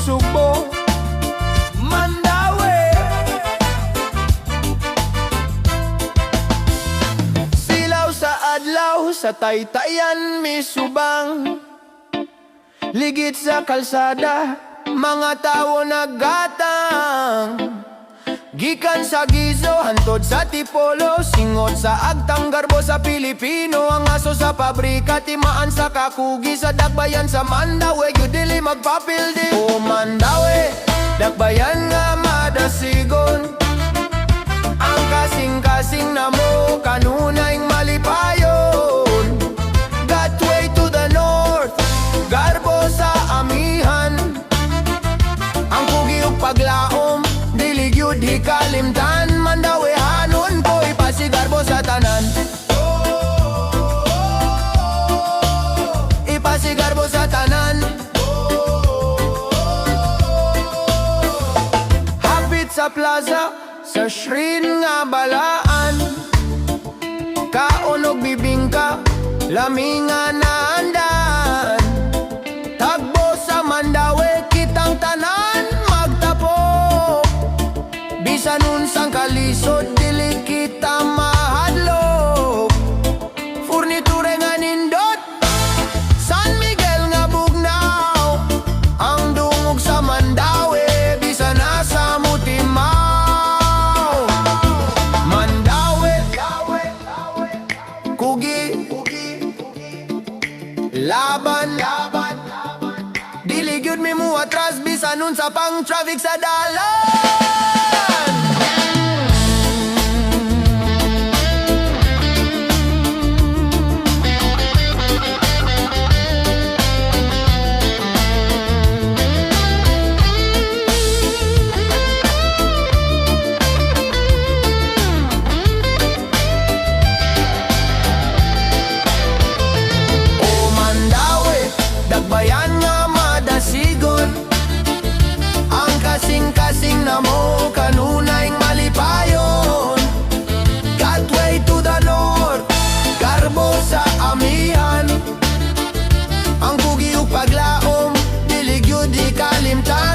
Subo, Mandaue. Silaw sa adlaw, sa taytayan misubang. Ligid sa kalsada, mga tao naggatang. Gikan sa Gizo, hantod sa Tipolo, singot sa agtang garbo sa Pilipino. Ang aso sa pabrika, timaan sa kakugi, sa Dakbayan sa Mandaue, yudili magpapildi. O Mandaue, Dakbayan nga madasigon. Ang kasing-kasing na mo, kanunayng malipayon. Got way to the north, garbo sa amihan. Ang kugi ug paglaom, diligyud hikalimtan. Mandaue hanon ko, ipasigarbo sa tanan. Ipasigarbo sa tanan. Hapit sa plaza, sa Shrin nga balaan. Kaonog bibingka, lamingan na andan. Tagbo sa Mandaue, kitang tanan magtapo. Bisan unsang kalisod, dili kita mahadlok. Furniture nga nindot, San Miguel nga bugnaw. Ang dungog sa Mandaue, bisan nasa Mutimaw. Mandaue, kugi, laban, dili gyud mi mo atras, bisan unsa pang traffic sa dalan. Dakbayan nga madasigon. Ang kasing-kasing na mo, kanunayng malipayon. Got way to the north, garbo sa amihan. Ang kugi ug paglaom, dili gyud hikalimtan.